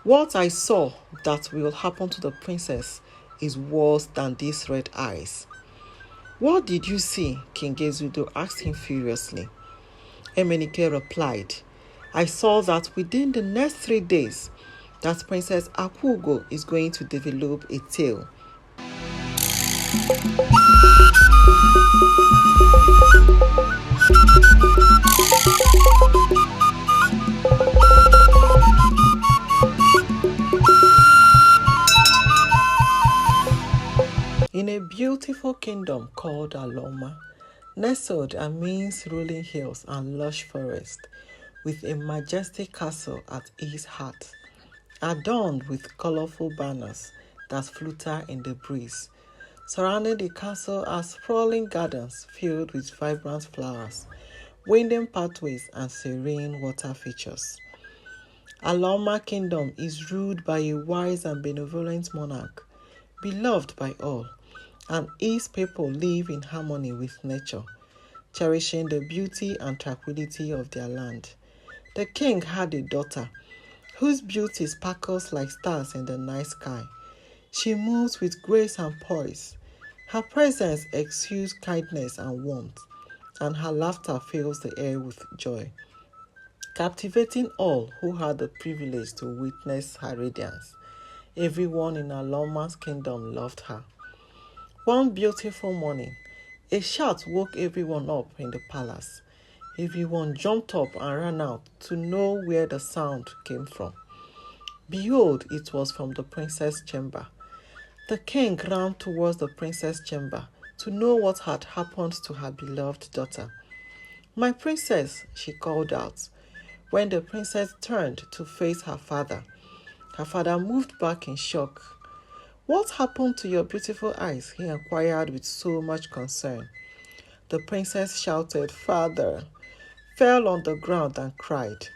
What I saw that will happen to the princess is worse than these red eyes. What did you see? King Gezudo asked him furiously. Emenike replied, I saw that within the next 3 days, that Princess Akugo is going to develop a tail. In a beautiful kingdom called Aloma, nestled amidst rolling hills and lush forest, with a majestic castle at its heart, adorned with colorful banners that flutter in the breeze. Surrounding the castle are sprawling gardens filled with vibrant flowers, winding pathways, and serene water features. Aloma Kingdom is ruled by a wise and benevolent monarch, beloved by all, and its people live in harmony with nature, cherishing the beauty and tranquility of their land. The king had a daughter, whose beauty sparkles like stars in the night sky. She moves with grace and poise. Her presence exudes kindness and warmth, and her laughter fills the air with joy, captivating all who had the privilege to witness her radiance. Everyone in Aloma's kingdom loved her. One beautiful morning, a shout woke everyone up in the palace. Everyone jumped up and ran out to know where the sound came from. Behold, it was from the princess' chamber. The king ran towards the princess' chamber to know what had happened to her beloved daughter. My princess, she called out. When the princess turned to face her father moved back in shock. What happened to your beautiful eyes? He inquired with so much concern. The princess shouted, Father, fell on the ground and cried.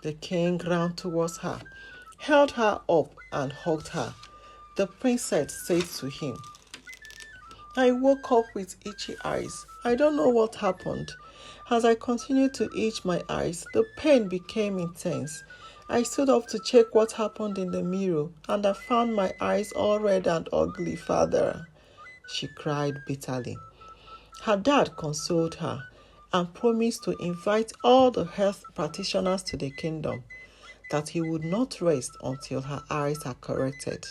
The king ran towards her, held her up and hugged her. The princess said to him, I woke up with itchy eyes. I don't know what happened. As I continued to itch my eyes, the pain became intense. I stood up to check what happened in the mirror, and I found my eyes all red and ugly, Father, she cried bitterly. Her dad consoled her and promised to invite all the health practitioners to the kingdom, that he would not rest until her eyes are corrected.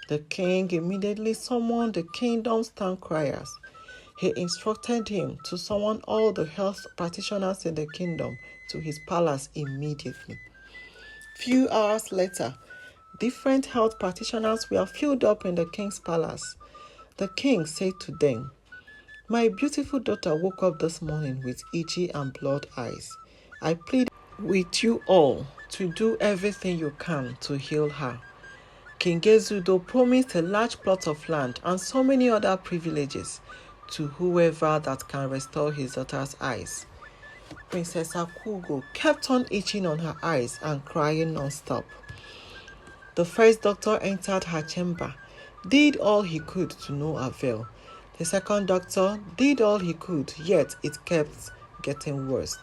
The king immediately summoned the kingdom's town criers. He instructed him to summon all the health practitioners in the kingdom to his palace immediately. Few hours later, different health practitioners were filled up in the king's palace. The king said to them, My beautiful daughter woke up this morning with itchy and blood eyes. I plead with you all to do everything you can to heal her. King Gezudo promised a large plot of land and so many other privileges to whoever that can restore his daughter's eyes. Princess Akugo kept on itching on her eyes and crying non-stop. The first doctor entered her chamber, did all he could to no avail. The second doctor did all he could, yet it kept getting worse.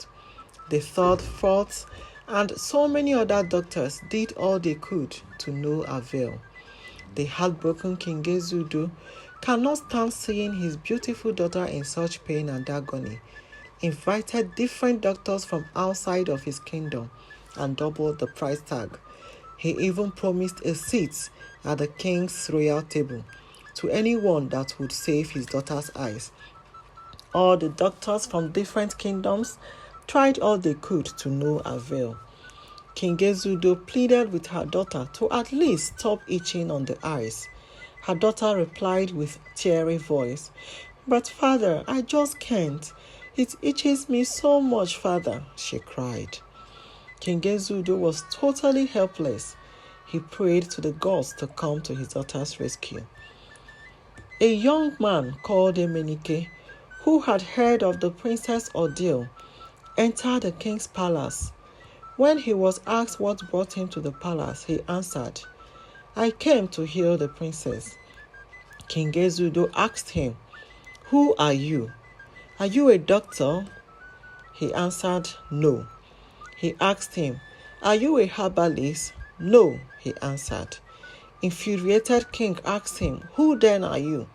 The third, fourth, and so many other doctors did all they could to no avail. The heartbroken King Gezudo cannot stand seeing his beautiful daughter in such pain and agony, invited different doctors from outside of his kingdom and doubled the price tag. He even promised a seat at the king's royal table to anyone that would save his daughter's eyes. All the doctors from different kingdoms tried all they could to no avail. King Gezudo pleaded with her daughter to at least stop itching on the eyes. Her daughter replied with teary voice, But father, I just can't. It itches me so much, father, she cried. King Gezudo was totally helpless. He prayed to the gods to come to his daughter's rescue. A young man called Emenike, who had heard of the princess' ordeal, entered the king's palace. When he was asked what brought him to the palace, he answered, I came to heal the princess. King Gezudo asked him, Who are you? Are you a doctor? He answered, No. He asked him, Are you a herbalist? "No," he answered. Infuriated king asked him, "Who then are you?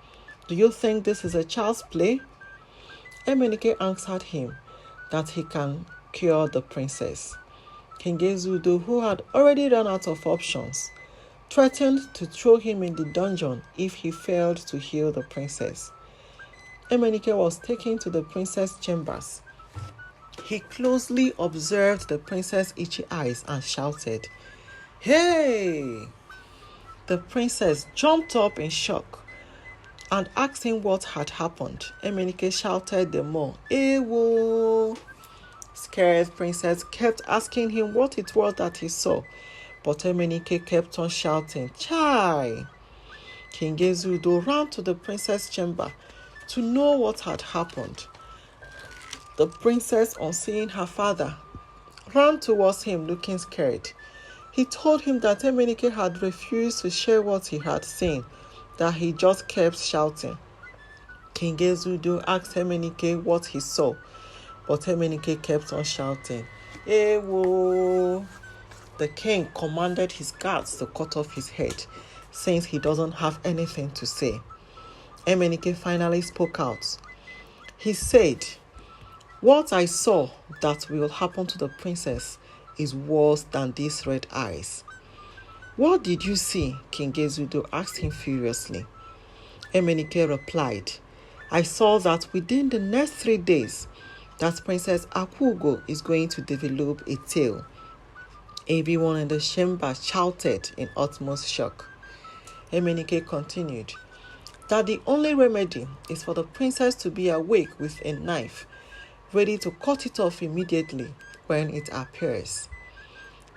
Do you think this is a child's play?" Emenike answered him that he can cure the princess. King Ezudo, who had already run out of options, threatened to throw him in the dungeon if he failed to heal the princess. Emenike was taken to the princess' chambers. He closely observed the princess' itchy eyes and shouted, "Hey!" The princess jumped up in shock and asked him what had happened. Emenike shouted the more, "Ewo!" Scared princess kept asking him what it was that he saw, but Emenike kept on shouting, "Chai!" King Ezudo ran to the princess' chamber to know what had happened. The princess, on seeing her father, ran towards him looking scared. He told him that Emenike had refused to share what he had seen, that he just kept shouting. King Ezudo asked Emenike what he saw, but Emenike kept on shouting, "Ewo!" The king commanded his guards to cut off his head, since he doesn't have anything to say. Emenike finally spoke out. He said, "What I saw that will happen to the princess is worse than these red eyes." "What did you see?" King Ezudo asked him furiously. Emenike replied, "I saw that within the next 3 days, that Princess Akugo is going to develop a tail." Everyone in the chamber shouted in utmost shock. Emenike continued that the only remedy is for the princess to be awake with a knife, ready to cut it off immediately when it appears.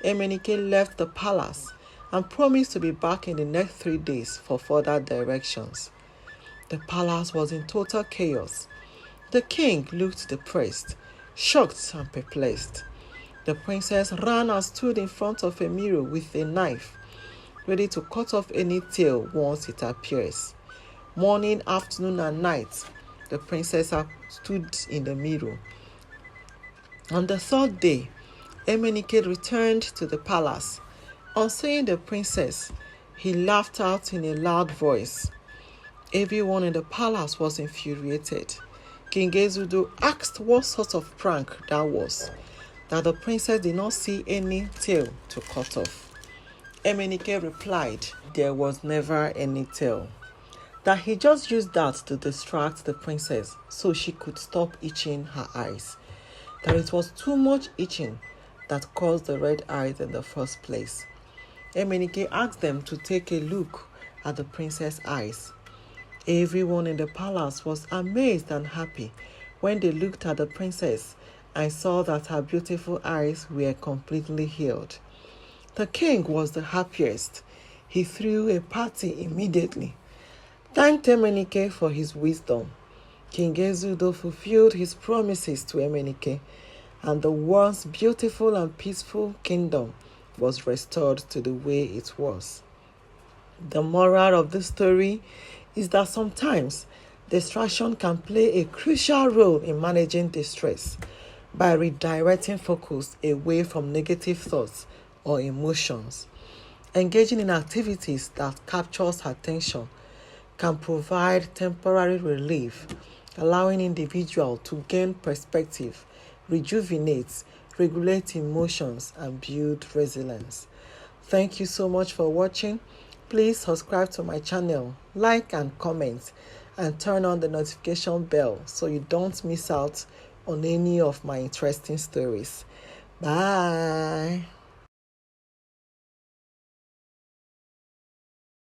Emenike left the palace and promised to be back in the next 3 days for further directions. The palace was in total chaos. The king looked depressed, shocked and perplexed. The princess ran and stood in front of a mirror with a knife, ready to cut off any tail once it appears. Morning, afternoon, and night, the princess stood in the mirror. On the 3rd day, Emenike returned to the palace. On seeing the princess, he laughed out in a loud voice. Everyone in the palace was infuriated. King Ezudo asked what sort of prank that was, that the princess did not see any tail to cut off. Emenike replied there was never any tail, that he just used that to distract the princess so she could stop itching her eyes, that it was too much itching that caused the red eyes in the first place. Emenike asked them to take a look at the princess' eyes. Everyone in the palace was amazed and happy when they looked at the princess and saw that her beautiful eyes were completely healed. The king was the happiest. He threw a party immediately, thanked Emenike for his wisdom. King Ezudo fulfilled his promises to Emenike, and the once beautiful and peaceful kingdom was restored to the way it was. The moral of this story is that sometimes distraction can play a crucial role in managing distress by redirecting focus away from negative thoughts or emotions. Engaging in activities that captures attention can provide temporary relief, allowing individuals to gain perspective, rejuvenate, regulate emotions, and build resilience. Thank you so much for watching. Please subscribe to my channel, like and comment, and turn on the notification bell so you don't miss out on any of my interesting stories. Bye.